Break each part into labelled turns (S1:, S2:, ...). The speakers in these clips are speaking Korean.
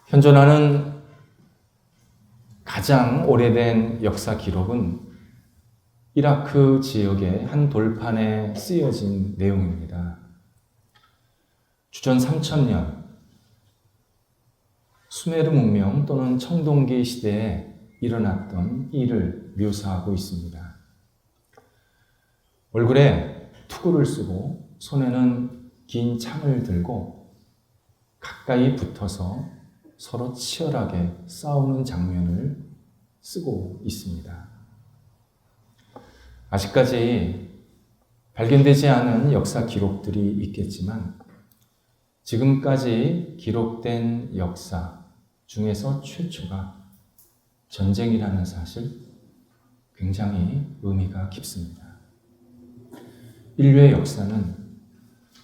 S1: 현존하는 가장 오래된 역사 기록은 이라크 지역의 한 돌판에 쓰여진 내용입니다. 주전 3000년 수메르 문명 또는 청동기 시대에 일어났던 일을 묘사하고 있습니다. 얼굴에 투구를 쓰고 손에는 긴 창을 들고 가까이 붙어서 서로 치열하게 싸우는 장면을 쓰고 있습니다. 아직까지 발견되지 않은 역사 기록들이 있겠지만 지금까지 기록된 역사 중에서 최초가 전쟁이라는 사실 굉장히 의미가 깊습니다. 인류의 역사는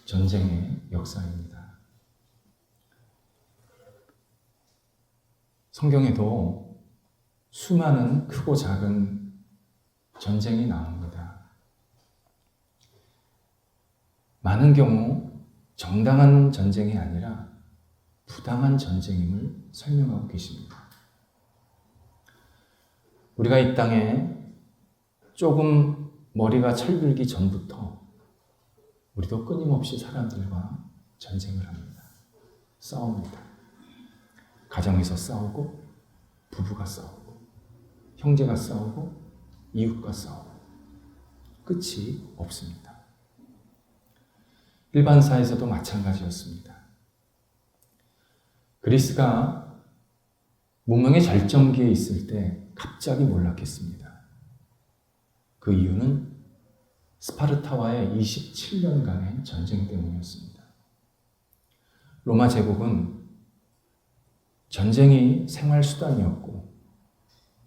S1: 전쟁의 역사입니다. 성경에도 수많은 크고 작은 전쟁이 나옵니다. 많은 경우 정당한 전쟁이 아니라 부당한 전쟁임을 설명하고 계십니다. 우리가 이 땅에 조금 머리가 철들기 전부터 우리도 끊임없이 사람들과 전쟁을 합니다. 싸웁니다. 가정에서 싸우고, 부부가 싸우고, 형제가 싸우고, 이웃과 싸우고, 끝이 없습니다. 일반 사회에서도 마찬가지였습니다. 그리스가 문명의 절정기에 있을 때 갑자기 몰락했습니다. 그 이유는 스파르타와의 27년간의 전쟁 때문이었습니다. 로마 제국은 전쟁이 생활수단이었고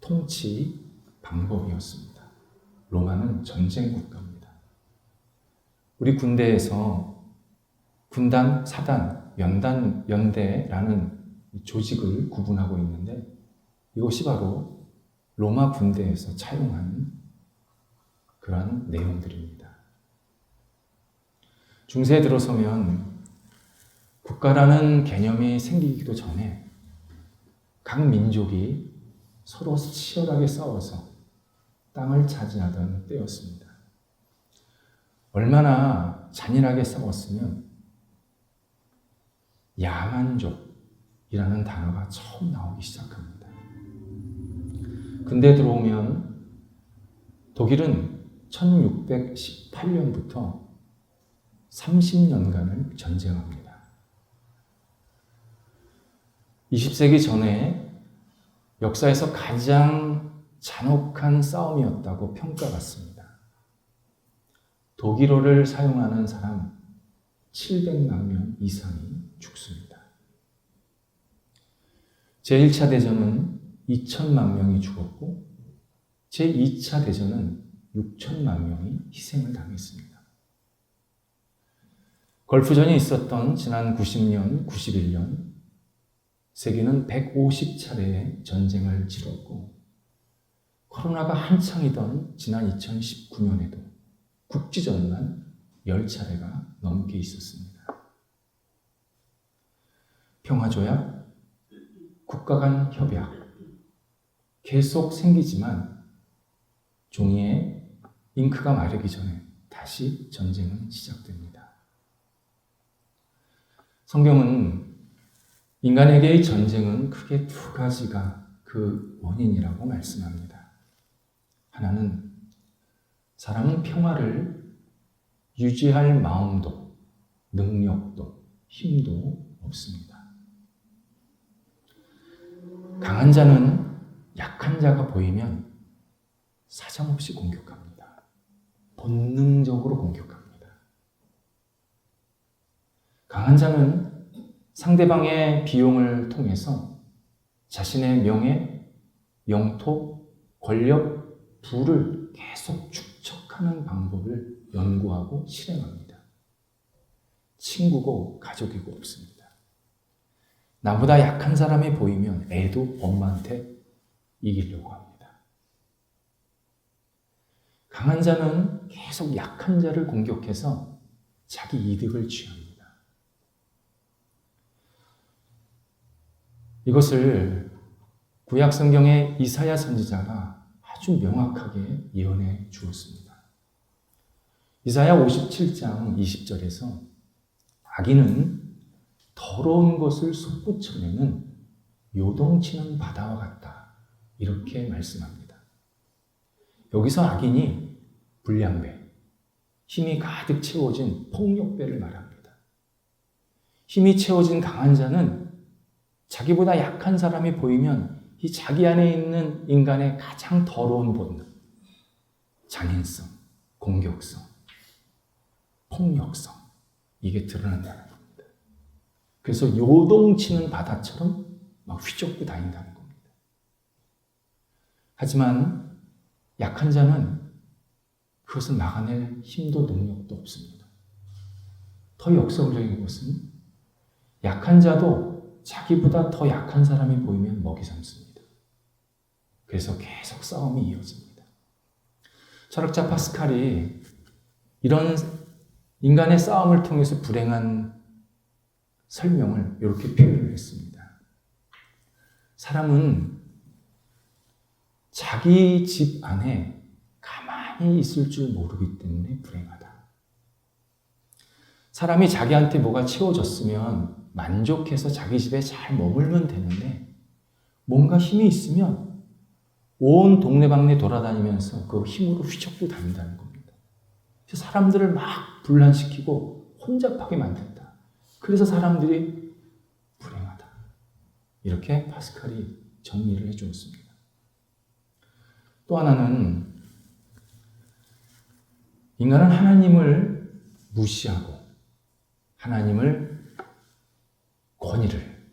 S1: 통치 방법이었습니다. 로마는 전쟁 국가입니다. 우리 군대에서 군단, 사단, 연대라는 조직을 구분하고 있는데 이것이 바로 로마 군대에서 차용한 그러한 내용들입니다. 중세에 들어서면 국가라는 개념이 생기기도 전에 각 민족이 서로 치열하게 싸워서 땅을 차지하던 때였습니다. 얼마나 잔인하게 싸웠으면 야만족이라는 단어가 처음 나오기 시작합니다. 근대에 들어오면 독일은 1618년부터 30년간을 전쟁합니다. 20세기 전에 역사에서 가장 잔혹한 싸움이었다고 평가받습니다. 독일어를 사용하는 사람 700만 명 이상이 죽습니다. 제1차 대전은 2천만 명이 죽었고 제2차 대전은 6천만 명이 희생을 당했습니다. 걸프전이 있었던 지난 90년, 91년 세계는 150차례의 전쟁을 치렀고 코로나가 한창이던 지난 2019년에도 국지전만 10차례가 넘게 있었습니다. 평화조약, 국가 간 협약 계속 생기지만 종이에 잉크가 마르기 전에 다시 전쟁은 시작됩니다. 성경은 인간에게의 전쟁은 크게 두 가지가 그 원인이라고 말씀합니다. 하나는 사람은 평화를 유지할 마음도, 능력도, 힘도 없습니다. 강한 자는 약한 자가 보이면 사정없이 공격합니다. 본능적으로 공격합니다. 강한 자는 상대방의 비용을 통해서 자신의 명예, 영토, 권력, 부를 계속 축적하는 방법을 연구하고 실행합니다. 친구고 가족이고 없습니다. 나보다 약한 사람이 보이면 애도 엄마한테 이기려고 합니다. 강한 자는 계속 약한 자를 공격해서 자기 이득을 취합니다. 이것을 구약 성경의 이사야 선지자가 아주 명확하게 예언해 주었습니다. 이사야 57장 20절에서 악인은 더러운 것을 솟구쳐내는 요동치는 바다와 같다. 이렇게 말씀합니다. 여기서 악인이 불량배, 힘이 가득 채워진 폭력배를 말합니다. 힘이 채워진 강한 자는 자기보다 약한 사람이 보이면 이 자기 안에 있는 인간의 가장 더러운 본능, 잔인성, 공격성, 폭력성, 이게 드러난다는 겁니다. 그래서 요동치는 바다처럼 막 휘젓고 다닌다는 겁니다. 하지만 약한 자는 그것을 막아낼 힘도 능력도 없습니다. 더 역설적인 것은 약한 자도 자기보다 더 약한 사람이 보이면 먹이 삼습니다. 그래서 계속 싸움이 이어집니다. 철학자 파스칼이 이런 인간의 싸움을 통해서 불행한 설명을 이렇게 표현을 했습니다. 사람은 자기 집 안에 가만히 있을 줄 모르기 때문에 불행하다. 사람이 자기한테 뭐가 채워졌으면 만족해서 자기 집에 잘 머물면 되는데 뭔가 힘이 있으면 온 동네방네 돌아다니면서 그 힘으로 휘젓고 다닌다는 겁니다. 그래서 사람들을 막 분란시키고 혼잡하게 만든다. 그래서 사람들이 불행하다. 이렇게 파스칼이 정리를 해주었습니다. 또 하나는 인간은 하나님을 무시하고 하나님을 권위를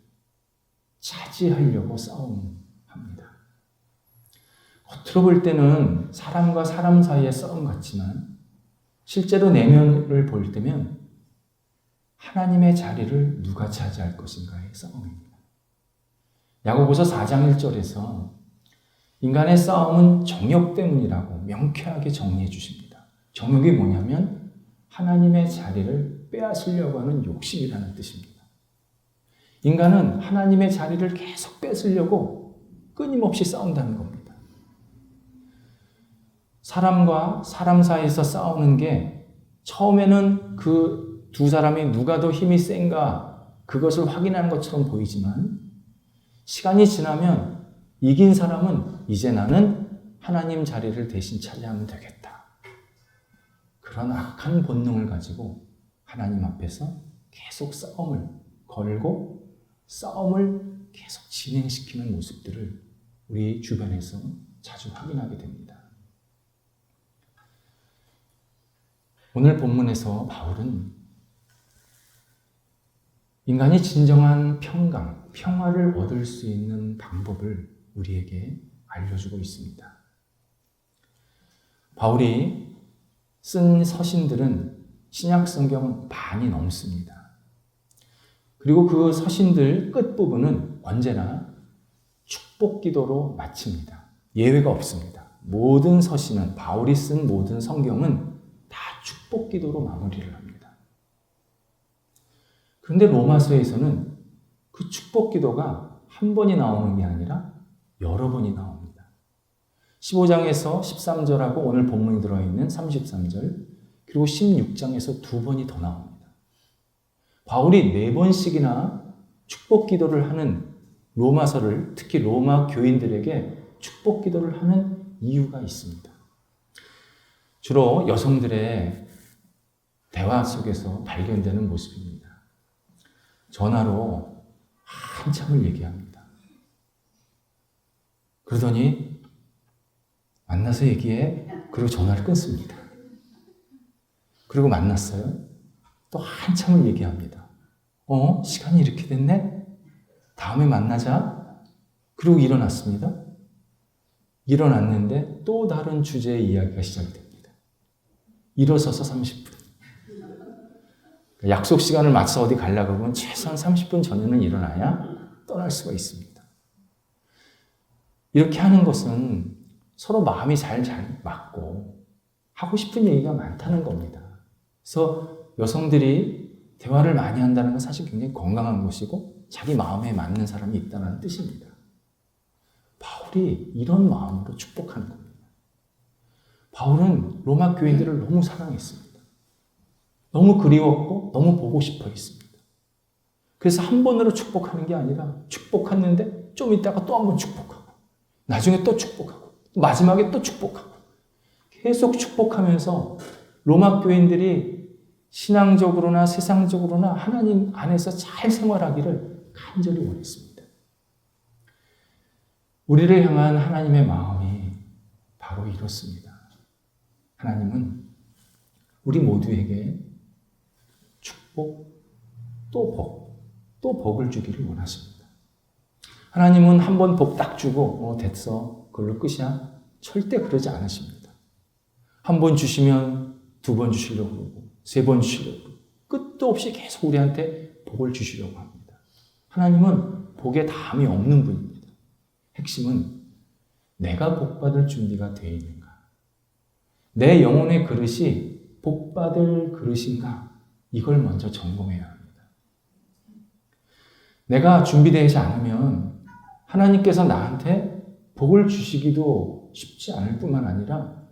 S1: 차지하려고 싸움합니다. 겉으로 볼 때는 사람과 사람 사이의 싸움 같지만 실제로 내면을 볼 때면 하나님의 자리를 누가 차지할 것인가의 싸움입니다. 야고보서 4장 1절에서 인간의 싸움은 정욕 때문이라고 명쾌하게 정리해 주십니다. 정욕이 뭐냐면 하나님의 자리를 빼앗으려고 하는 욕심이라는 뜻입니다. 인간은 하나님의 자리를 계속 뺏으려고 끊임없이 싸운다는 겁니다. 사람과 사람 사이에서 싸우는 게 처음에는 그 두 사람이 누가 더 힘이 센가 그것을 확인하는 것처럼 보이지만 시간이 지나면 이긴 사람은 이제 나는 하나님 자리를 대신 차지하면 되겠다. 그런 악한 본능을 가지고 하나님 앞에서 계속 싸움을 걸고 싸움을 계속 진행시키는 모습들을 우리 주변에서 자주 확인하게 됩니다. 오늘 본문에서 바울은 인간이 진정한 평강, 평화를 얻을 수 있는 방법을 우리에게 알려주고 있습니다. 바울이 쓴 서신들은 신약 성경 반이 넘습니다. 그리고 그 서신들 끝부분은 언제나 축복 기도로 마칩니다. 예외가 없습니다. 모든 서신은, 바울이 쓴 모든 성경은 다 축복 기도로 마무리를 합니다. 그런데 로마서에서는 그 축복 기도가 한 번이 나오는 게 아니라 여러 번이 나옵니다. 15장에서 13절하고 오늘 본문이 들어있는 33절, 그리고 16장에서 두 번이 더 나옵니다. 바울이 4번씩이나 축복 기도를 하는 로마서를, 특히 로마 교인들에게 축복 기도를 하는 이유가 있습니다. 주로 여성들의 대화 속에서 발견되는 모습입니다. 전화로 한참을 얘기합니다. 그러더니 만나서 얘기해. 그리고 전화를 끊습니다. 그리고 만났어요. 또 한참을 얘기합니다. 시간이 이렇게 됐네? 다음에 만나자. 그리고 일어났습니다. 일어났는데 또 다른 주제의 이야기가 시작됩니다. 일어서서 30분. 약속 시간을 맞춰 어디 가려고 하면 최소한 30분 전에는 일어나야 떠날 수가 있습니다. 이렇게 하는 것은 서로 마음이 잘 맞고 하고 싶은 얘기가 많다는 겁니다. 그래서 여성들이 대화를 많이 한다는 건 사실 굉장히 건강한 것이고 자기 마음에 맞는 사람이 있다는 뜻입니다. 바울이 이런 마음으로 축복하는 겁니다. 바울은 로마 교인들을 너무 사랑했습니다. 너무 그리웠고 너무 보고 싶어 했습니다. 그래서 한 번으로 축복하는 게 아니라 축복했는데 좀 있다가 또 한 번 축복하고 나중에 또 축복하고 마지막에 또 축복하고 계속 축복하면서 로마 교인들이 신앙적으로나 세상적으로나 하나님 안에서 잘 생활하기를 간절히 원했습니다. 우리를 향한 하나님의 마음이 바로 이렇습니다. 하나님은 우리 모두에게 축복, 또 복을 주기를 원하십니다. 하나님은 한 번 복 딱 주고 됐어, 그걸로 끝이야? 절대 그러지 않으십니다. 한 번 주시면 두 번 주시려고 그러고 세 번 주시려고 그러고 끝도 없이 계속 우리한테 복을 주시려고 합니다. 하나님은 복에 담이 없는 분입니다. 핵심은 내가 복받을 준비가 되어 있는가? 내 영혼의 그릇이 복받을 그릇인가? 이걸 먼저 점검해야 합니다. 내가 준비되지 않으면 하나님께서 나한테 복을 주시기도 쉽지 않을 뿐만 아니라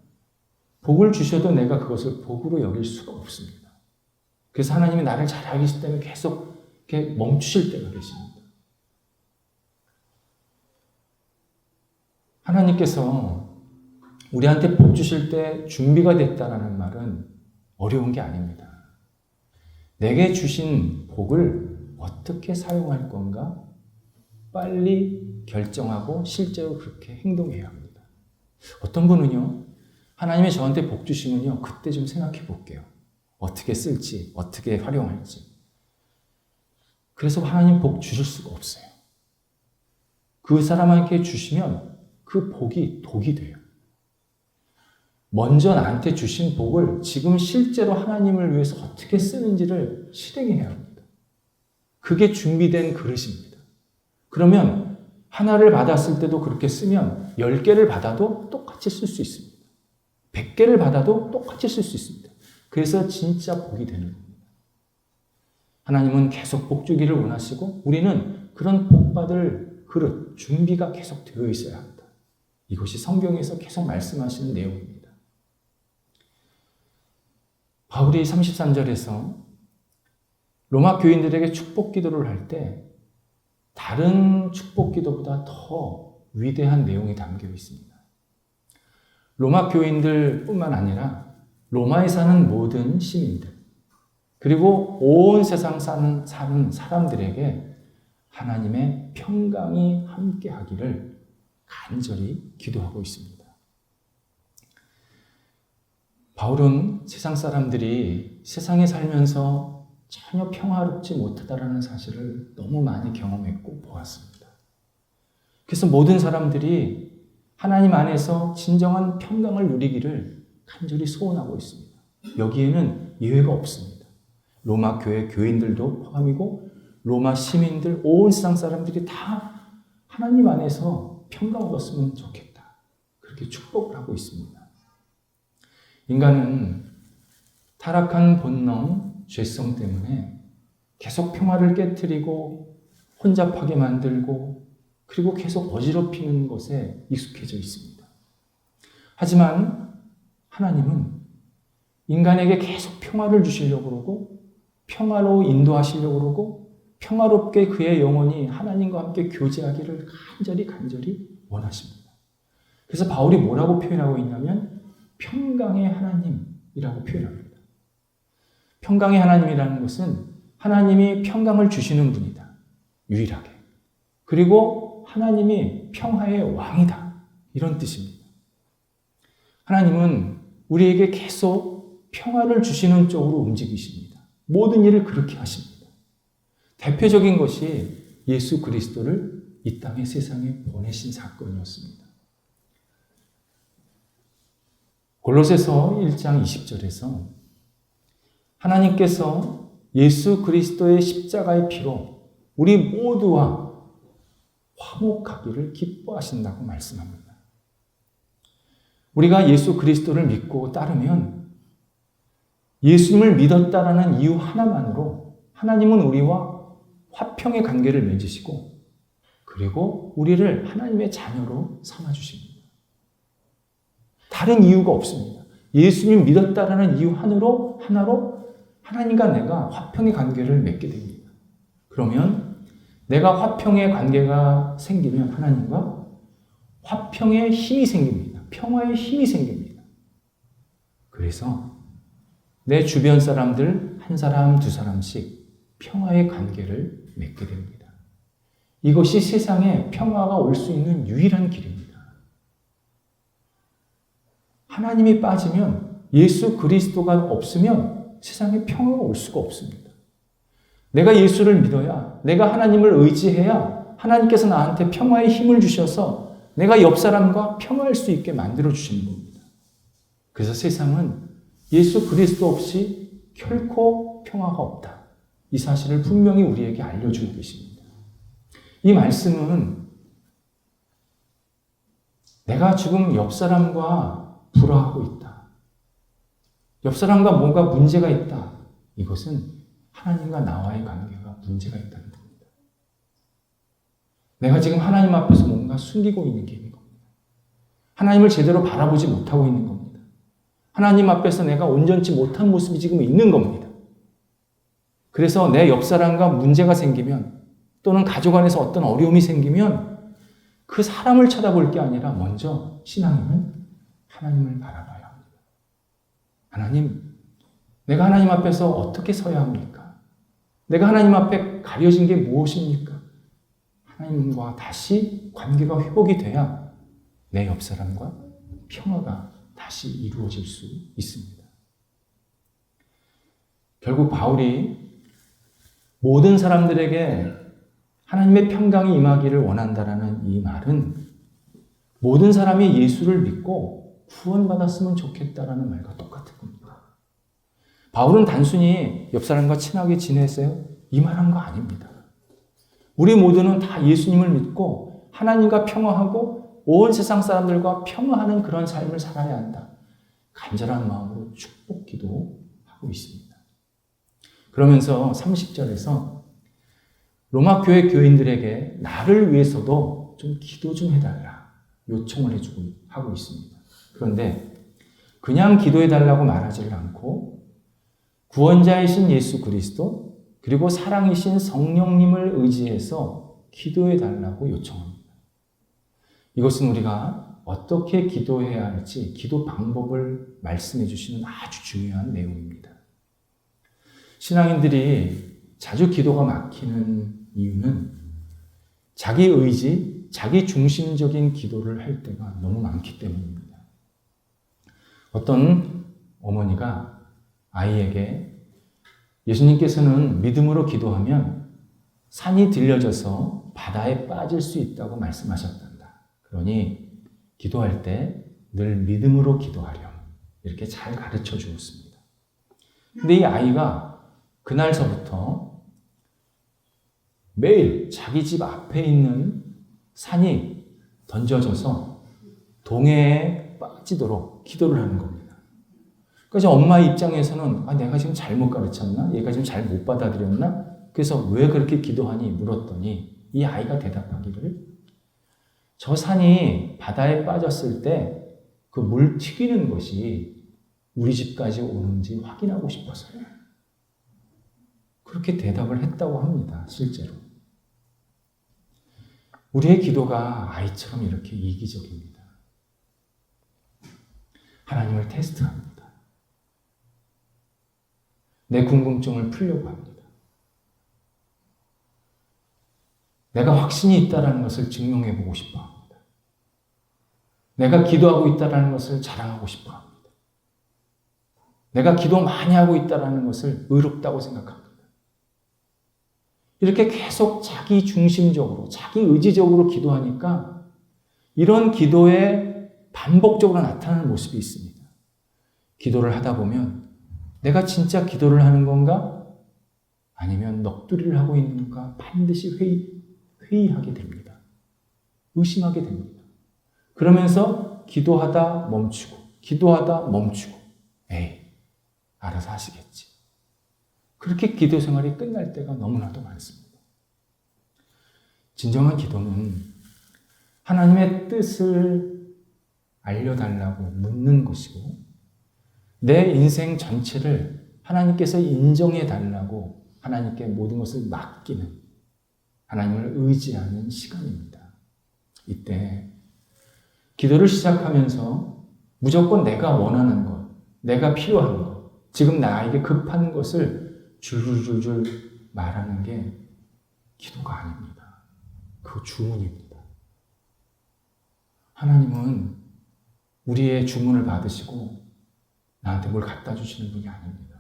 S1: 복을 주셔도 내가 그것을 복으로 여길 수가 없습니다. 그래서 하나님이 나를 잘 알기 때문에 계속 이렇게 멈추실 때가 계십니다. 하나님께서 우리한테 복 주실 때 준비가 됐다라는 말은 어려운 게 아닙니다. 내게 주신 복을 어떻게 사용할 건가 빨리 결정하고 실제로 그렇게 행동해야 합니다. 어떤 분은요, 하나님이 저한테 복 주시면요, 그때 좀 생각해 볼게요. 어떻게 쓸지, 어떻게 활용할지. 그래서 하나님 복 주실 수가 없어요. 그 사람에게 주시면 그 복이 독이 돼요. 먼저 나한테 주신 복을 지금 실제로 하나님을 위해서 어떻게 쓰는지를 실행해야 합니다. 그게 준비된 그릇입니다. 그러면 하나를 받았을 때도 그렇게 쓰면 10개를 받아도 똑같이 쓸 수 있습니다. 100개를 받아도 똑같이 쓸 수 있습니다. 그래서 진짜 복이 되는 겁니다. 하나님은 계속 복 주기를 원하시고 우리는 그런 복 받을 그릇, 준비가 계속 되어 있어야 합니다. 이것이 성경에서 계속 말씀하시는 내용입니다. 바울이 33절에서 로마 교인들에게 축복 기도를 할 때 다른 축복 기도보다 더 위대한 내용이 담겨 있습니다. 로마 교인들뿐만 아니라 로마에 사는 모든 시민들 그리고 온 세상 사는 사람들에게 하나님의 평강이 함께하기를 간절히 기도하고 있습니다. 바울은 세상 사람들이 세상에 살면서 전혀 평화롭지 못하다라는 사실을 너무 많이 경험했고 보았습니다. 그래서 모든 사람들이 하나님 안에서 진정한 평강을 누리기를 간절히 소원하고 있습니다. 여기에는 예외가 없습니다. 로마 교회 교인들도 포함이고 로마 시민들, 온 세상 사람들이 다 하나님 안에서 평강 얻었으면 좋겠다. 그렇게 축복을 하고 있습니다. 인간은 타락한 본능, 죄성 때문에 계속 평화를 깨트리고 혼잡하게 만들고 그리고 계속 어지럽히는 것에 익숙해져 있습니다. 하지만 하나님은 인간에게 계속 평화를 주시려고 그러고 평화로 인도하시려고 그러고 평화롭게 그의 영혼이 하나님과 함께 교제하기를 간절히 원하십니다. 그래서 바울이 뭐라고 표현하고 있냐면 평강의 하나님이라고 표현합니다. 평강의 하나님이라는 것은 하나님이 평강을 주시는 분이다. 유일하게. 그리고 하나님이 평화의 왕이다. 이런 뜻입니다. 하나님은 우리에게 계속 평화를 주시는 쪽으로 움직이십니다. 모든 일을 그렇게 하십니다. 대표적인 것이 예수 그리스도를 이 땅의 세상에 보내신 사건이었습니다. 골로새서 1장 20절에서 하나님께서 예수 그리스도의 십자가의 피로 우리 모두와 화목하기를 기뻐하신다고 말씀합니다. 우리가 예수 그리스도를 믿고 따르면 예수님을 믿었다라는 이유 하나만으로 하나님은 우리와 화평의 관계를 맺으시고 그리고 우리를 하나님의 자녀로 삼아주십니다. 다른 이유가 없습니다. 예수님 믿었다라는 이유 하나로 하나님과 내가 화평의 관계를 맺게 됩니다. 그러면 내가 화평의 관계가 생기면 하나님과 화평의 힘이 생깁니다. 평화의 힘이 생깁니다. 그래서 내 주변 사람들 한 사람 두 사람씩 평화의 관계를 맺게 됩니다. 이것이 세상에 평화가 올 수 있는 유일한 길입니다. 하나님이 빠지면 예수 그리스도가 없으면 세상에 평화가 올 수가 없습니다. 내가 예수를 믿어야, 내가 하나님을 의지해야 하나님께서 나한테 평화의 힘을 주셔서 내가 옆 사람과 평화할 수 있게 만들어 주시는 겁니다. 그래서 세상은 예수 그리스도 없이 결코 평화가 없다. 이 사실을 분명히 우리에게 알려주고 계십니다. 이 말씀은 내가 지금 옆 사람과 불화하고 있다. 옆 사람과 뭔가 문제가 있다. 이것은 하나님과 나와의 관계가 문제가 있다는 겁니다. 내가 지금 하나님 앞에서 뭔가 숨기고 있는 게 있는 겁니다. 하나님을 제대로 바라보지 못하고 있는 겁니다. 하나님 앞에서 내가 온전치 못한 모습이 지금 있는 겁니다. 그래서 내 옆 사람과 문제가 생기면 또는 가족 안에서 어떤 어려움이 생기면 그 사람을 쳐다볼 게 아니라 먼저 신앙인은 하나님을 바라봐야 합니다. 하나님, 내가 하나님 앞에서 어떻게 서야 합니까? 내가 하나님 앞에 가려진 게 무엇입니까? 하나님과 다시 관계가 회복이 돼야 내 옆 사람과 평화가 다시 이루어질 수 있습니다. 결국 바울이 모든 사람들에게 하나님의 평강이 임하기를 원한다라는 이 말은 모든 사람이 예수를 믿고 구원받았으면 좋겠다라는 말과 똑같은 겁니다. 바울은 단순히 옆 사람과 친하게 지냈어요? 이 말한 거 아닙니다. 우리 모두는 다 예수님을 믿고 하나님과 평화하고 온 세상 사람들과 평화하는 그런 삶을 살아야 한다. 간절한 마음으로 축복 기도하고 있습니다. 그러면서 30절에서 로마 교회 교인들에게 나를 위해서도 좀 기도 좀 해달라 요청을 하고 있습니다. 그런데 그냥 기도해달라고 말하지를 않고 구원자이신 예수 그리스도 그리고 사랑이신 성령님을 의지해서 기도해달라고 요청합니다. 이것은 우리가 어떻게 기도해야 할지 기도 방법을 말씀해 주시는 아주 중요한 내용입니다. 신앙인들이 자주 기도가 막히는 이유는 자기 의지, 자기 중심적인 기도를 할 때가 너무 많기 때문입니다. 어떤 어머니가 아이에게 예수님께서는 믿음으로 기도하면 산이 들려져서 바다에 빠질 수 있다고 말씀하셨단다. 그러니 기도할 때 늘 믿음으로 기도하렴. 이렇게 잘 가르쳐 주었습니다. 근데 이 아이가 그날서부터 매일 자기 집 앞에 있는 산이 던져져서 동해에 빠지도록 기도를 하는 겁니다. 그래서 엄마 입장에서는 내가 지금 잘못 가르쳤나? 얘가 지금 잘 못 받아들였나? 그래서 왜 그렇게 기도하니? 물었더니 이 아이가 대답하기를 저 산이 바다에 빠졌을 때 그 물 튀기는 것이 우리 집까지 오는지 확인하고 싶어서요. 그렇게 대답을 했다고 합니다. 실제로. 우리의 기도가 아이처럼 이렇게 이기적입니다. 하나님을 테스트합니다. 내 궁금증을 풀려고 합니다. 내가 확신이 있다는 것을 증명해보고 싶어 합니다. 내가 기도하고 있다는 것을 자랑하고 싶어 합니다. 내가 기도 많이 하고 있다는 것을 의롭다고 생각합니다. 이렇게 계속 자기 중심적으로, 자기 의지적으로 기도하니까 이런 기도에 반복적으로 나타나는 모습이 있습니다. 기도를 하다 보면 내가 진짜 기도를 하는 건가? 아니면 넋두리를 하고 있는 건가? 반드시 회의하게 됩니다. 의심하게 됩니다. 그러면서 기도하다 멈추고, 기도하다 멈추고, 알아서 하시겠지. 그렇게 기도 생활이 끝날 때가 너무나도 많습니다. 진정한 기도는 하나님의 뜻을 알려달라고 묻는 것이고 내 인생 전체를 하나님께서 인정해달라고 하나님께 모든 것을 맡기는 하나님을 의지하는 시간입니다. 이때 기도를 시작하면서 무조건 내가 원하는 것, 내가 필요한 것, 지금 나에게 급한 것을 줄줄줄줄 말하는 게 기도가 아닙니다. 그거 주문입니다. 하나님은 우리의 주문을 받으시고 나한테 뭘 갖다 주시는 분이 아닙니다.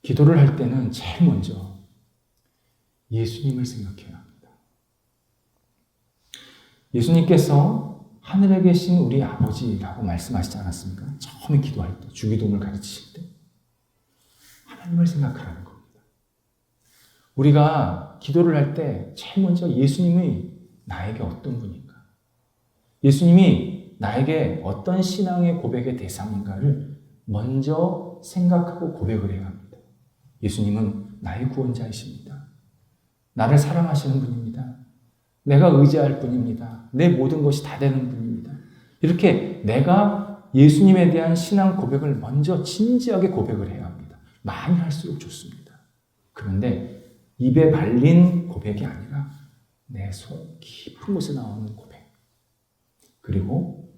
S1: 기도를 할 때는 제일 먼저 예수님을 생각해야 합니다. 예수님께서 하늘에 계신 우리 아버지라고 말씀하시지 않았습니까? 처음에 기도할 때, 주기도문을 가르치실 때 하나님을 생각하라는 겁니다. 우리가 기도를 할 때 제일 먼저 예수님이 나에게 어떤 분인가? 예수님이 나에게 어떤 신앙의 고백의 대상인가를 먼저 생각하고 고백을 해야 합니다. 예수님은 나의 구원자이십니다. 나를 사랑하시는 분입니다. 내가 의지할 분입니다. 내 모든 것이 다 되는 분입니다. 이렇게 내가 예수님에 대한 신앙 고백을 먼저 진지하게 고백을 해야 합니다. 많이 할수록 좋습니다. 그런데 입에 발린 고백이 아니라 내 속 깊은 곳에 나오는 고백. 그리고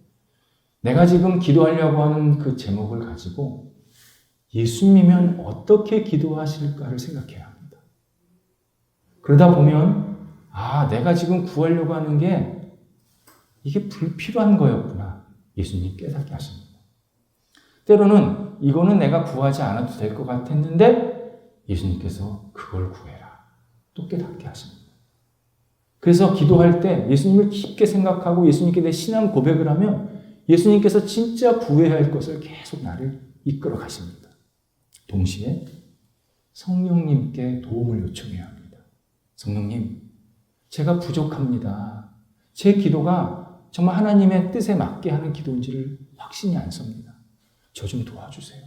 S1: 내가 지금 기도하려고 하는 그 제목을 가지고 예수님이면 어떻게 기도하실까를 생각해야 합니다. 그러다 보면 내가 지금 구하려고 하는 게 이게 불필요한 거였구나. 예수님 깨닫게 하십니다. 때로는 이거는 내가 구하지 않아도 될 것 같았는데 예수님께서 그걸 구해라. 또 깨닫게 하십니다. 그래서 기도할 때 예수님을 깊게 생각하고 예수님께 내 신앙 고백을 하면 예수님께서 진짜 구해야 할 것을 계속 나를 이끌어 가십니다. 동시에 성령님께 도움을 요청해야 합니다. 성령님, 제가 부족합니다. 제 기도가 정말 하나님의 뜻에 맞게 하는 기도인지를 확신이 안 섭니다. 저 좀 도와주세요.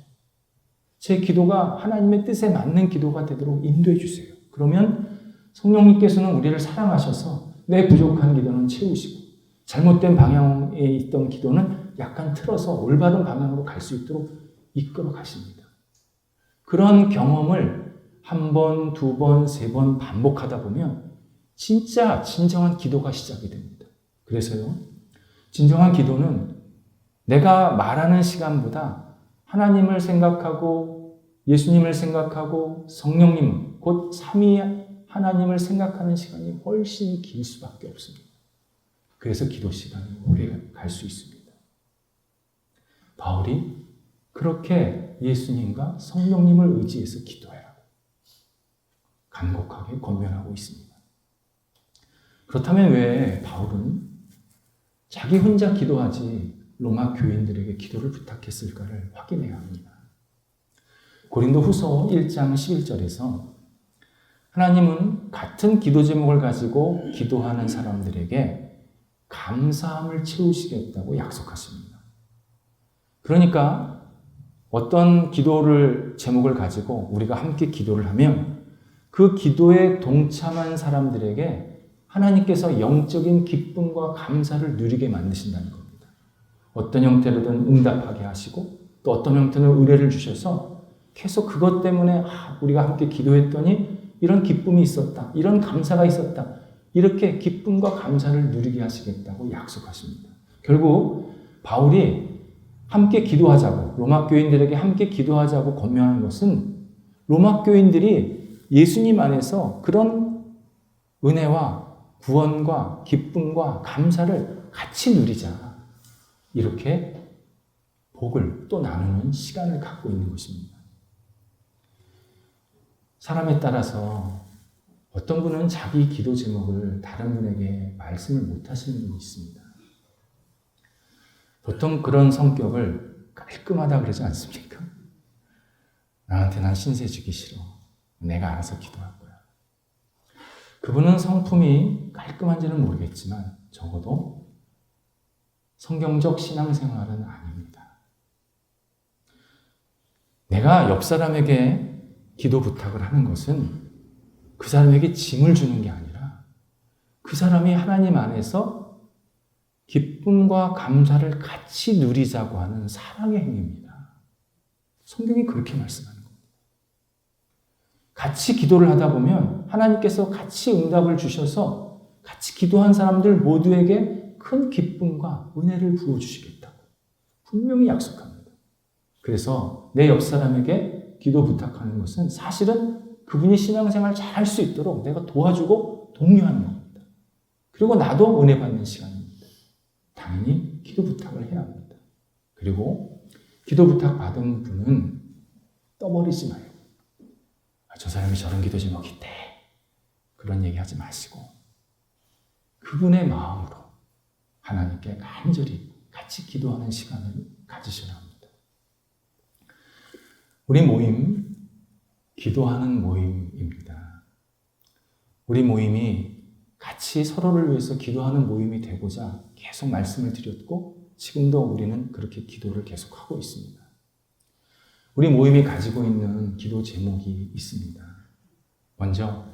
S1: 제 기도가 하나님의 뜻에 맞는 기도가 되도록 인도해 주세요. 그러면 성령님께서는 우리를 사랑하셔서 내 부족한 기도는 채우시고 잘못된 방향에 있던 기도는 약간 틀어서 올바른 방향으로 갈 수 있도록 이끌어 가십니다. 그런 경험을 한 번, 두 번, 세 번 반복하다 보면 진짜 진정한 기도가 시작이 됩니다. 그래서요, 진정한 기도는 내가 말하는 시간보다 하나님을 생각하고 예수님을 생각하고 성령님, 곧 삼위 하나님을 생각하는 시간이 훨씬 길 수밖에 없습니다. 그래서 기도 시간이 오래 갈 수 있습니다. 바울이 그렇게 예수님과 성령님을 의지해서 기도해라고 간곡하게 권면하고 있습니다. 그렇다면 왜 바울은 자기 혼자 기도하지 로마 교인들에게 기도를 부탁했을까를 확인해야 합니다. 고린도 후서 1장 11절에서 하나님은 같은 기도 제목을 가지고 기도하는 사람들에게 감사함을 채우시겠다고 약속하십니다. 그러니까 어떤 기도를 제목을 가지고 우리가 함께 기도를 하면 그 기도에 동참한 사람들에게 하나님께서 영적인 기쁨과 감사를 누리게 만드신다는 겁니다. 어떤 형태로든 응답하게 하시고 또 어떤 형태로 의뢰를 주셔서 계속 그것 때문에 우리가 함께 기도했더니 이런 기쁨이 있었다. 이런 감사가 있었다. 이렇게 기쁨과 감사를 누리게 하시겠다고 약속하십니다. 결국 바울이 함께 기도하자고 로마 교인들에게 함께 기도하자고 권면하는 것은 로마 교인들이 예수님 안에서 그런 은혜와 구원과 기쁨과 감사를 같이 누리자. 이렇게 복을 또 나누는 시간을 갖고 있는 것입니다. 사람에 따라서 어떤 분은 자기 기도 제목을 다른 분에게 말씀을 못 하시는 분이 있습니다. 보통 그런 성격을 깔끔하다 그러지 않습니까? 나한테 난 신세 지기 싫어. 내가 알아서 기도할 거야. 그분은 성품이 깔끔한지는 모르겠지만 적어도 성경적 신앙생활은 아닙니다. 내가 옆 사람에게 기도 부탁을 하는 것은 그 사람에게 짐을 주는 게 아니라 그 사람이 하나님 안에서 기쁨과 감사를 같이 누리자고 하는 사랑의 행위입니다. 성경이 그렇게 말씀하는 겁니다. 같이 기도를 하다 보면 하나님께서 같이 응답을 주셔서 같이 기도한 사람들 모두에게 큰 기쁨과 은혜를 부어주시겠다고 분명히 약속합니다. 그래서 내 옆 사람에게 기도 부탁하는 것은 사실은 그분이 신앙생활 잘 할 수 있도록 내가 도와주고 독려하는 겁니다. 그리고 나도 은혜 받는 시간입니다. 당연히 기도 부탁을 해야 합니다. 그리고 기도 부탁 받은 분은 떠버리지 마요. 저 사람이 저런 기도 제목이 있대. 그런 얘기 하지 마시고 그분의 마음으로 하나님께 간절히 같이 기도하는 시간을 가지셔야 합니다. 우리 모임, 기도하는 모임입니다. 우리 모임이 같이 서로를 위해서 기도하는 모임이 되고자 계속 말씀을 드렸고 지금도 우리는 그렇게 기도를 계속하고 있습니다. 우리 모임이 가지고 있는 기도 제목이 있습니다. 먼저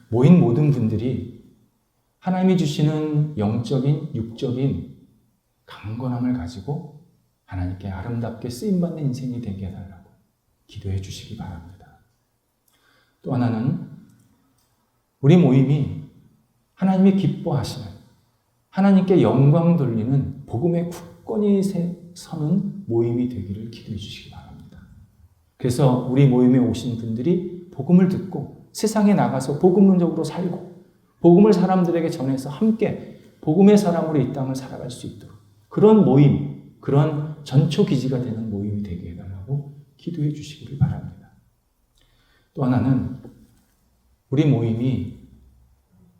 S1: 모인 모든 분들이 하나님이 주시는 영적인, 육적인 강건함을 가지고 하나님께 아름답게 쓰임받는 인생이 되게 해달라고 기도해 주시기 바랍니다. 또 하나는 우리 모임이 하나님이 기뻐하시는 하나님께 영광 돌리는 복음의 굳건히 서는 모임이 되기를 기도해 주시기 바랍니다. 그래서 우리 모임에 오신 분들이 복음을 듣고 세상에 나가서 복음론적으로 살고 복음을 사람들에게 전해서 함께 복음의 사람으로 이 땅을 살아갈 수 있도록 그런 모임, 그런 전초 기지가 되는 모임이 되게 해달라고 기도해 주시기를 바랍니다. 또 하나는 우리 모임이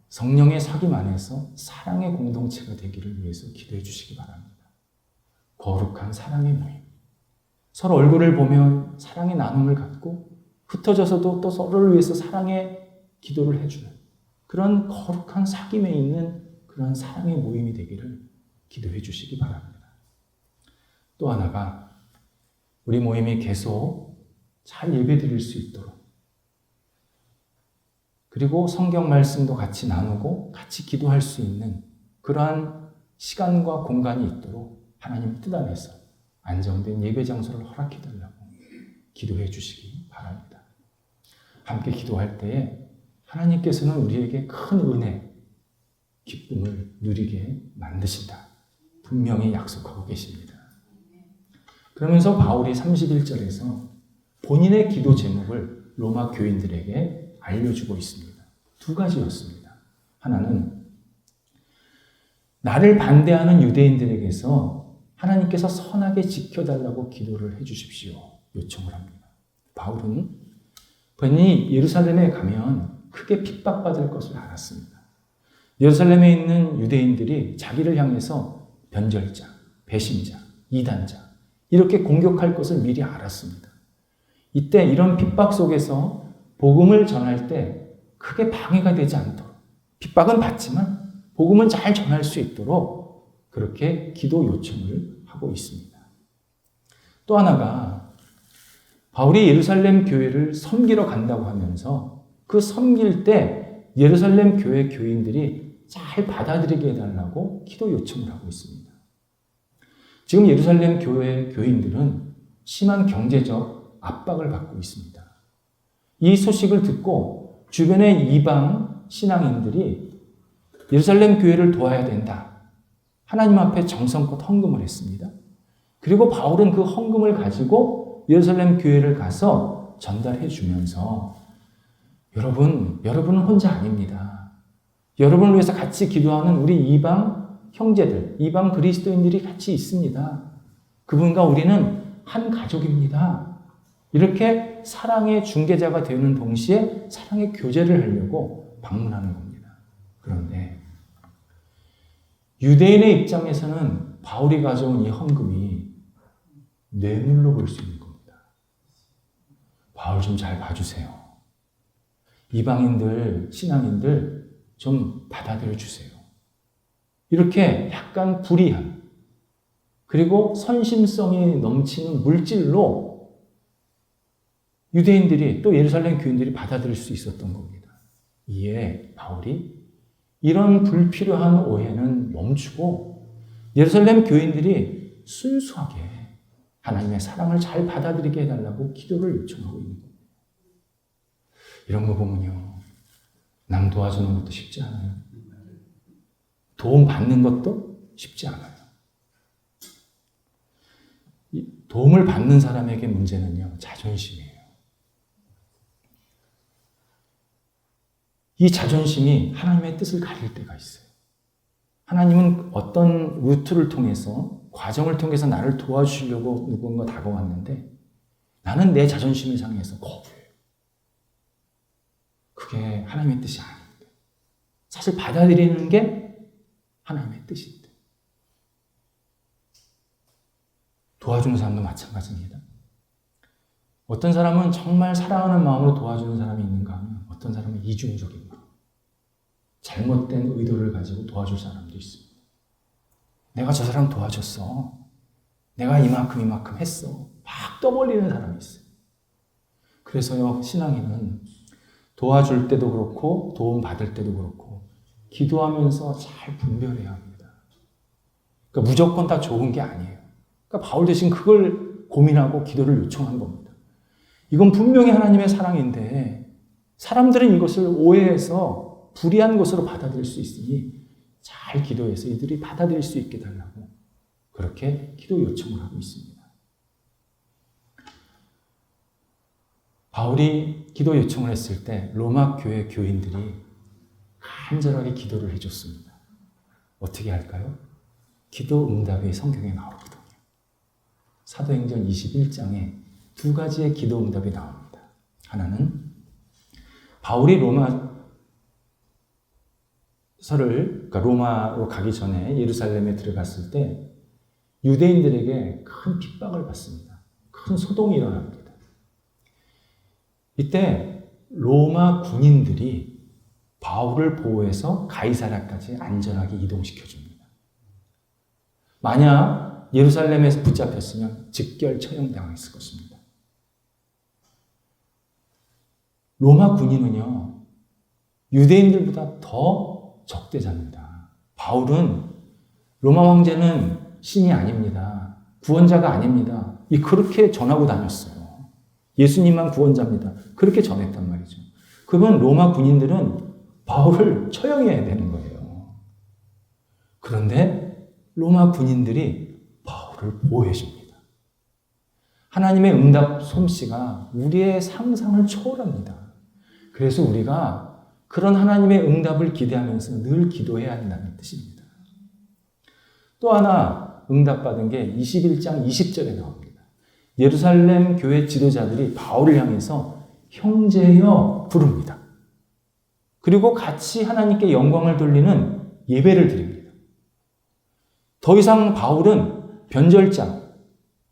S1: 성령의 사귐 안에서 사랑의 공동체가 되기를 위해서 기도해 주시기 바랍니다. 거룩한 사랑의 모임. 서로 얼굴을 보면 사랑의 나눔을 갖고 흩어져서도 또 서로를 위해서 사랑의 기도를 해주는 그런 거룩한 사귐에 있는 그런 사랑의 모임이 되기를 기도해 주시기 바랍니다. 또 하나가 우리 모임이 계속 잘 예배드릴 수 있도록 그리고 성경 말씀도 같이 나누고 같이 기도할 수 있는 그러한 시간과 공간이 있도록 하나님 뜻 안에서 안정된 예배 장소를 허락해 달라고 기도해 주시기 바랍니다. 함께 기도할 때에 하나님께서는 우리에게 큰 은혜, 기쁨을 누리게 만드신다. 분명히 약속하고 계십니다. 그러면서 바울이 31절에서 본인의 기도 제목을 로마 교인들에게 알려주고 있습니다. 두 가지였습니다. 하나는 나를 반대하는 유대인들에게서 하나님께서 선하게 지켜달라고 기도를 해주십시오. 요청을 합니다. 바울은 본인이 예루살렘에 가면 크게 핍박받을 것을 알았습니다. 예루살렘에 있는 유대인들이 자기를 향해서 변절자, 배신자, 이단자 이렇게 공격할 것을 미리 알았습니다. 이때 이런 핍박 속에서 복음을 전할 때 크게 방해가 되지 않도록 핍박은 받지만 복음은 잘 전할 수 있도록 그렇게 기도 요청을 하고 있습니다. 또 하나가 바울이 예루살렘 교회를 섬기러 간다고 하면서 그 섬길 때 예루살렘 교회 교인들이 잘 받아들이게 해달라고 기도 요청을 하고 있습니다. 지금 예루살렘 교회 교인들은 심한 경제적 압박을 받고 있습니다. 이 소식을 듣고 주변의 이방 신앙인들이 예루살렘 교회를 도와야 된다. 하나님 앞에 정성껏 헌금을 했습니다. 그리고 바울은 그 헌금을 가지고 예루살렘 교회를 가서 전달해 주면서 여러분은 혼자 아닙니다. 여러분을 위해서 같이 기도하는 우리 이방 형제들, 이방 그리스도인들이 같이 있습니다. 그분과 우리는 한 가족입니다. 이렇게 사랑의 중개자가 되는 동시에 사랑의 교제를 하려고 방문하는 겁니다. 그런데 유대인의 입장에서는 바울이 가져온 이 헌금이 뇌물로 볼 수 있는 겁니다. 바울 좀 잘 봐주세요. 이방인들, 신앙인들 좀 받아들여 주세요. 이렇게 약간 불이한 그리고 선심성이 넘치는 물질로 유대인들이 또 예루살렘 교인들이 받아들일 수 있었던 겁니다. 이에 바울이 이런 불필요한 오해는 멈추고 예루살렘 교인들이 순수하게 하나님의 사랑을 잘 받아들이게 해달라고 기도를 요청하고 있는 겁니다. 이런 거 보면요, 남 도와주는 것도 쉽지 않아요. 도움 받는 것도 쉽지 않아요. 이 도움을 받는 사람에게 문제는요, 자존심이에요. 이 자존심이 하나님의 뜻을 가릴 때가 있어요. 하나님은 어떤 루트를 통해서, 과정을 통해서 나를 도와주시려고 누군가 다가왔는데 나는 내 자존심이 상해서 거부해요. 그게 하나님의 뜻이 아닌데, 사실 받아들이는 게 하나님의 뜻인데. 도와주는 사람도 마찬가지입니다. 어떤 사람은 정말 사랑하는 마음으로 도와주는 사람이 있는가 하면 어떤 사람은 이중적인 마음, 잘못된 의도를 가지고 도와줄 사람도 있습니다. 내가 저 사람 도와줬어. 내가 이만큼 했어. 막 떠벌리는 사람이 있어요. 그래서요, 신앙인은 도와줄 때도 그렇고 도움 받을 때도 그렇고 기도하면서 잘 분별해야 합니다. 그러니까 무조건 다 좋은 게 아니에요. 그러니까 바울 대신 그걸 고민하고 기도를 요청한 겁니다. 이건 분명히 하나님의 사랑인데 사람들은 이것을 오해해서 불의한 것으로 받아들일 수 있으니 잘 기도해서 이들이 받아들일 수 있게 달라고 그렇게 기도 요청을 하고 있습니다. 바울이 기도 요청을 했을 때 로마 교회 교인들이 간절하게 기도를 해줬습니다. 어떻게 할까요? 기도 응답이 성경에 나오거든요. 사도행전 21장에 두 가지의 기도 응답이 나옵니다. 하나는 바울이 그러니까 로마로 가기 전에 예루살렘에 들어갔을 때 유대인들에게 큰 핍박을 받습니다. 큰 소동이 일어납니다. 이때 로마 군인들이 바울을 보호해서 가이사랴까지 안전하게 이동시켜줍니다. 만약 예루살렘에서 붙잡혔으면 즉결 처형당했을 것입니다. 로마 군인은요, 유대인들보다 더 적대자입니다. 바울은 로마 황제는 신이 아닙니다. 구원자가 아닙니다. 그렇게 전하고 다녔어요. 예수님만 구원자입니다. 그렇게 전했단 말이죠. 그러면 로마 군인들은 바울을 처형해야 되는 거예요. 그런데 로마 군인들이 바울을 보호해 줍니다. 하나님의 응답 솜씨가 우리의 상상을 초월합니다. 그래서 우리가 그런 하나님의 응답을 기대하면서 늘 기도해야 한다는 뜻입니다. 또 하나 응답받은 게 21장 20절에 나옵니다. 예루살렘 교회 지도자들이 바울을 향해서 형제여 부릅니다. 그리고 같이 하나님께 영광을 돌리는 예배를 드립니다. 더 이상 바울은 변절자,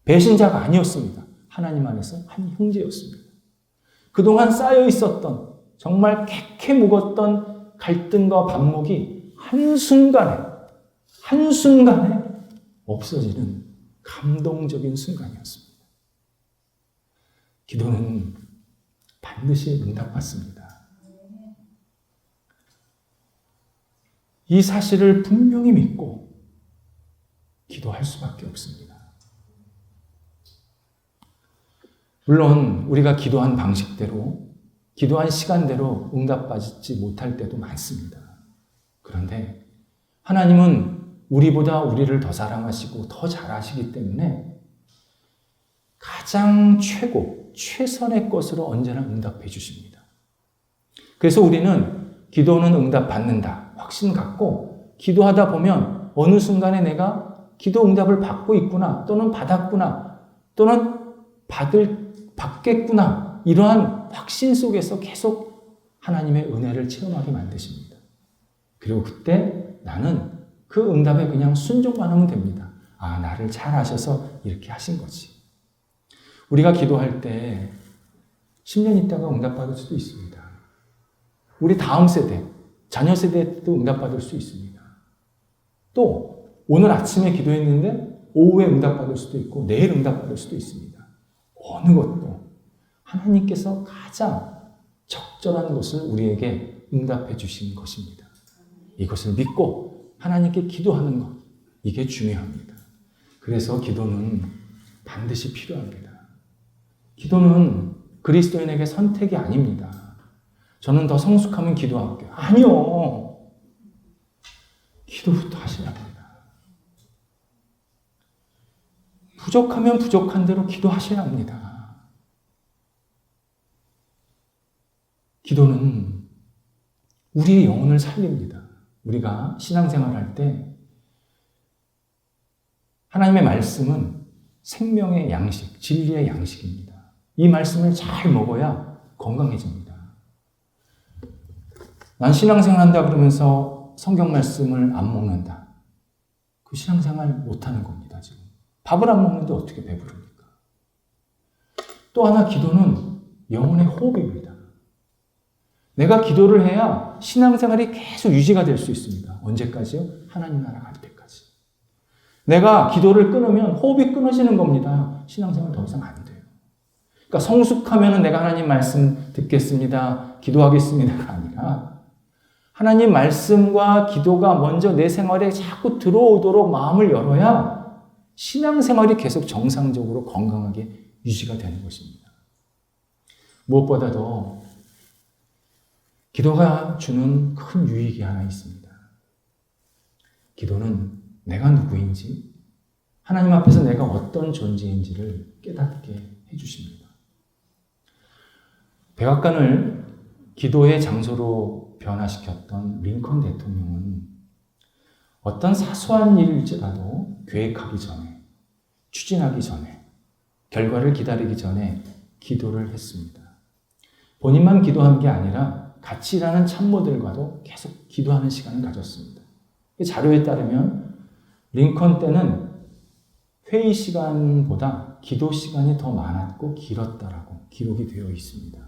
S1: 배신자가 아니었습니다. 하나님 안에서 한 형제였습니다. 그동안 쌓여 있었던 정말 캐캐 묵었던 갈등과 반목이 한순간에 없어지는 감동적인 순간이었습니다. 기도는 반드시 응답받습니다. 이 사실을 분명히 믿고 기도할 수밖에 없습니다. 물론 우리가 기도한 방식대로, 기도한 시간대로 응답받지 못할 때도 많습니다. 그런데 하나님은 우리보다 우리를 더 사랑하시고 더 잘하시기 때문에 가장 최선의 것으로 언제나 응답해 주십니다. 그래서 우리는 기도는 응답받는다 확신 갖고 기도하다 보면 어느 순간에 내가 기도 응답을 받고 있구나, 또는 받았구나, 또는 받겠구나, 이러한 확신 속에서 계속 하나님의 은혜를 체험하게 만드십니다. 그리고 그때 나는 그 응답에 그냥 순종만 하면 됩니다. 아, 나를 잘 아셔서 이렇게 하신 거지. 우리가 기도할 때 10년 있다가 응답받을 수도 있습니다. 우리 다음 세대, 자녀 세대 때도 응답받을 수 있습니다. 또 오늘 아침에 기도했는데 오후에 응답받을 수도 있고 내일 응답받을 수도 있습니다. 어느 것도 하나님께서 가장 적절한 것을 우리에게 응답해 주신 것입니다. 이것을 믿고 하나님께 기도하는 것, 이게 중요합니다. 그래서 기도는 반드시 필요합니다. 기도는 그리스도인에게 선택이 아닙니다. 저는 더 성숙하면 기도할게요. 아니요. 기도부터 하셔야 합니다. 부족하면 부족한 대로 기도하셔야 합니다. 기도는 우리의 영혼을 살립니다. 우리가 신앙생활을 할 때 하나님의 말씀은 생명의 양식, 진리의 양식입니다. 이 말씀을 잘 먹어야 건강해집니다. 난 신앙생활 한다 그러면서 성경 말씀을 안 먹는다. 그 신앙생활 못하는 겁니다, 지금. 밥을 안 먹는데 어떻게 배부릅니까? 또 하나 기도는 영혼의 호흡입니다. 내가 기도를 해야 신앙생활이 계속 유지가 될 수 있습니다. 언제까지요? 하나님 나라 갈 때까지. 내가 기도를 끊으면 호흡이 끊어지는 겁니다. 신앙생활 더 이상 안 돼요. 그러니까 성숙하면 내가 하나님 말씀 듣겠습니다. 기도하겠습니다가 아니라 하나님 말씀과 기도가 먼저 내 생활에 자꾸 들어오도록 마음을 열어야 신앙생활이 계속 정상적으로 건강하게 유지가 되는 것입니다. 무엇보다도 기도가 주는 큰 유익이 하나 있습니다. 기도는 내가 누구인지, 하나님 앞에서 내가 어떤 존재인지를 깨닫게 해주십니다. 백악관을 기도의 장소로 변화시켰던 링컨 대통령은 어떤 사소한 일일지라도 계획하기 전에, 추진하기 전에, 결과를 기다리기 전에 기도를 했습니다. 본인만 기도한 게 아니라 같이 일하는 참모들과도 계속 기도하는 시간을 가졌습니다. 자료에 따르면 링컨 때는 회의 시간보다 기도 시간이 더 많았고 길었다라고 기록이 되어 있습니다.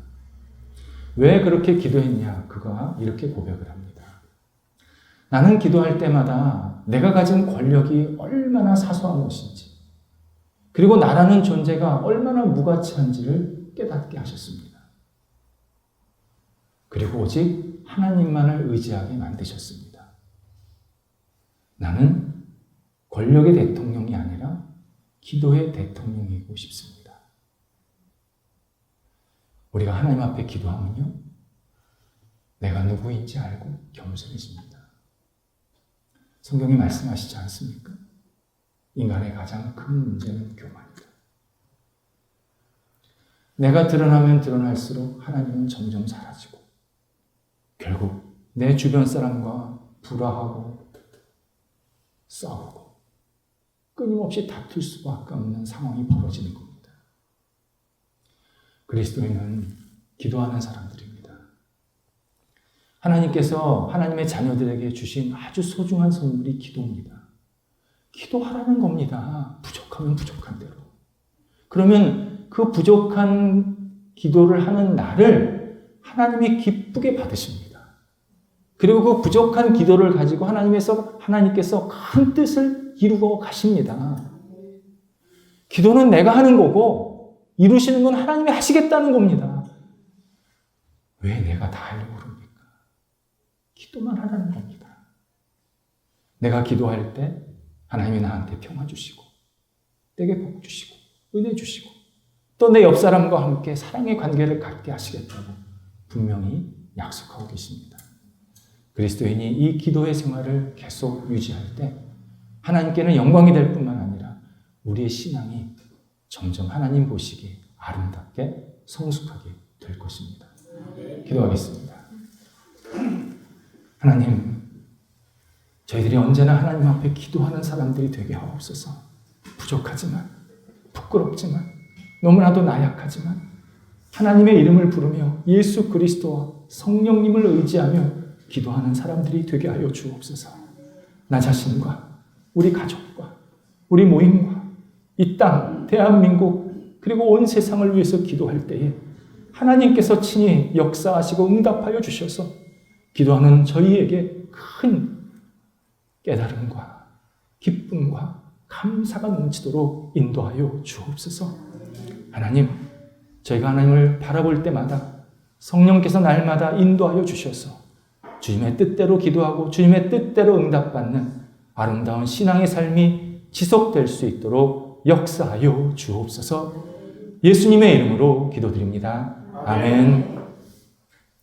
S1: 왜 그렇게 기도했냐? 그가 이렇게 고백을 합니다. 나는 기도할 때마다 내가 가진 권력이 얼마나 사소한 것인지, 그리고 나라는 존재가 얼마나 무가치한지를 깨닫게 하셨습니다. 그리고 오직 하나님만을 의지하게 만드셨습니다. 나는 권력의 대통령이 아니라 기도의 대통령이고 싶습니다. 우리가 하나님 앞에 기도하면요, 내가 누구인지 알고 겸손해집니다. 성경이 말씀하시지 않습니까? 인간의 가장 큰 문제는 교만이다. 내가 드러나면 드러날수록 하나님은 점점 사라지고 결국 내 주변 사람과 불화하고 싸우고 끊임없이 다툴 수밖에 없는 상황이 벌어지는 겁니다. 그리스도인은 기도하는 사람들입니다. 하나님께서 하나님의 자녀들에게 주신 아주 소중한 선물이 기도입니다. 기도하라는 겁니다. 부족하면 부족한 대로. 그러면 그 부족한 기도를 하는 나를 하나님이 기쁘게 받으십니다. 그리고 그 부족한 기도를 가지고 하나님께서 큰 뜻을 이루어 가십니다. 기도는 내가 하는 거고 이루시는 건 하나님이 하시겠다는 겁니다. 왜 내가 다 하려고 그럽니까? 기도만 하라는 겁니다. 내가 기도할 때 하나님이 나한테 평화 주시고 내게 복 주시고 은혜 주시고 또 내 옆 사람과 함께 사랑의 관계를 갖게 하시겠다고 분명히 약속하고 계십니다. 그리스도인이 이 기도의 생활을 계속 유지할 때 하나님께는 영광이 될 뿐만 아니라 우리의 신앙이 점점 하나님 보시기에 아름답게 성숙하게 될 것입니다. 기도하겠습니다. 하나님, 저희들이 언제나 하나님 앞에 기도하는 사람들이 되게 하옵소서. 부족하지만, 부끄럽지만, 너무나도 나약하지만 하나님의 이름을 부르며 예수 그리스도와 성령님을 의지하며 기도하는 사람들이 되게 하여 주옵소서. 나 자신과 우리 가족과 우리 모임과 이 땅, 대한민국 그리고 온 세상을 위해서 기도할 때에 하나님께서 친히 역사하시고 응답하여 주셔서 기도하는 저희에게 큰 깨달음과 기쁨과 감사가 넘치도록 인도하여 주옵소서. 하나님, 저희가 하나님을 바라볼 때마다 성령께서 날마다 인도하여 주셔서 주님의 뜻대로 기도하고 주님의 뜻대로 응답받는 아름다운 신앙의 삶이 지속될 수 있도록 역사하여 주옵소서. 예수님의 이름으로 기도드립니다. 아멘.